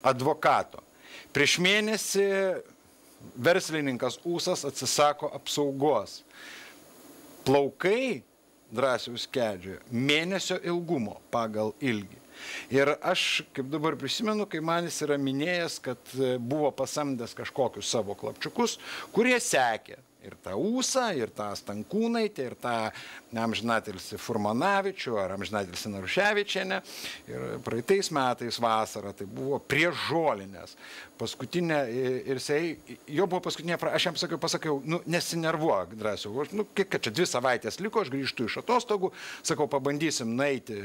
advokato. Prieš mėnesį verslininkas Ūsas atsisako apsaugos. Plaukai Drąsiaus Kedžio mėnesio ilgumo pagal ilgį. Ir aš, kaip dabar prisimenu, kai man jis yra minėjęs, kad buvo pasamdęs kažkokius savo klapčiukus, kurie sekė ir tą Ūsą, ir tą Stankūnaitę, ir tą amžinatilsį Furmanavičių ar amžinatilsį Naruševičienę. Ir praeitais metais vasarą tai buvo prie Žolinės. Paskutinė, ir jo buvo paskutinė, aš jam pasakiau, nu, nesinervuok, Drąsiau, nu, kad čia 2 savaitės liko, aš grįžtu iš atostogų, sakau, pabandysim nueiti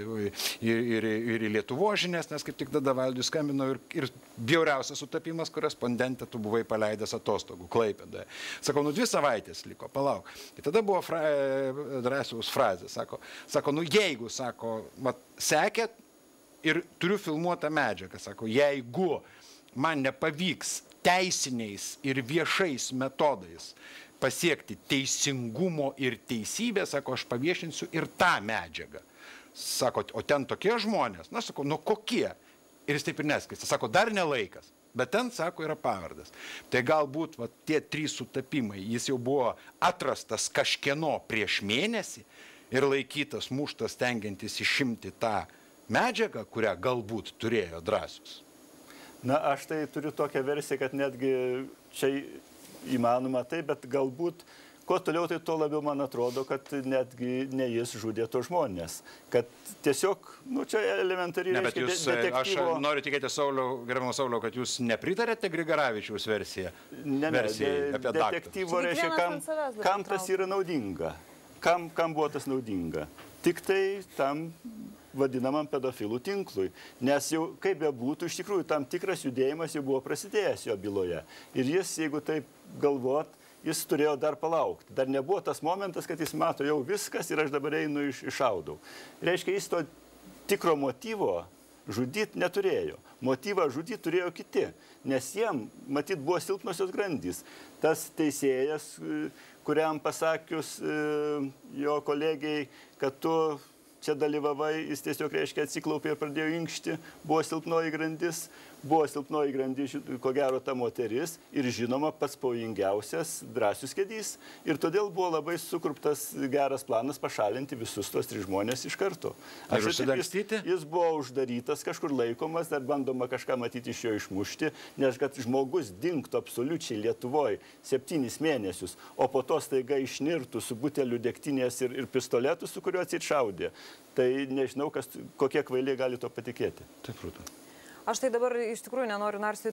ir į Lietuvos žinias, nes kaip tik tada Valdui skambinau ir bjauriausias sutapimas, korespondentė tu buvai paleidęs atostogų Klaipėdoje. Sakau, nu 2 savaitės liko, palauk. Ir tada buvo Drąsiaus frazė, sako, nu jeigu, sako, sekėt ir turiu filmuotą medžiagą, sako, jeigu man nepavyks teisiniais ir viešais metodais pasiekti teisingumo ir teisybės, sako, aš paviešinsiu ir tą medžiagą. Sako, o ten tokie žmonės, na, sako, nu kokie? Ir jis taip ir neskaista, sako, dar nelaikas, bet ten, sako, yra pavardas. Tai galbūt tie 3 sutapimai, jis jau buvo atrastas kažkieno prieš mėnesį ir laikytas, muštas, stengiantis išimti tą medžiagą, kurią galbūt turėjo Drąsius. Na, aš tai turiu tokią versiją, kad netgi čia įmanoma tai, bet galbūt kuo toliau, tai tuo labiau man atrodo, kad netgi ne jis žudė tos žmonės. Kad tiesiog, nu, čia elementariai reiškia detektyvo... Aš noriu tikėti, gerbiamas Sauliau, kad jūs nepritarėte Grigaravičiaus versiją? Ne, detektyvo reiškia, kam tas yra naudinga. Kam buvo tas naudinga? Tik tai tam vadinamam pedofilų tinklui. Nes jau, kaip bebūtų, iš tikrųjų, tam tikras judėjimas jau buvo prasidėjęs jo byloje. Ir jis, jeigu taip galvot, jis turėjo dar palaukti. Dar nebuvo tas momentas, kad jis mato jau viskas ir aš dabar einu iššaudau. Reiškia, jis to tikro motyvo žudyti neturėjo. Motyvą žudyti turėjo kiti, nes jiem, matyt, buvo silpnosios grandys. Tas teisėjas, kuriam pasakius jo kolegijai, kad tu čia dalyvavai, jis tiesiog, reiškia, atsiklaupė ir pradėjo inkšti, buvo silpnoji grandis, ko gero ta moteris ir žinoma pats pavojingiausias Drąsius Kedys. Ir todėl buvo labai sukurptas geras planas pašalinti visus tos 3 žmonės iš karto. Jis buvo uždarytas, kažkur laikomas, dar bandoma kažką matyti iš jo išmušti, nes kad žmogus dingtų absoliučiai Lietuvoje 7 mėnesius, o po to staiga išnirtų su buteliu degtinės ir pistoletu, su kuriuo atsišaudė. Tai nežinau, kokie kvailiai gali to patikėti. Taip, Rūta. Aš tai dabar iš tikrųjų nenoriu narstyti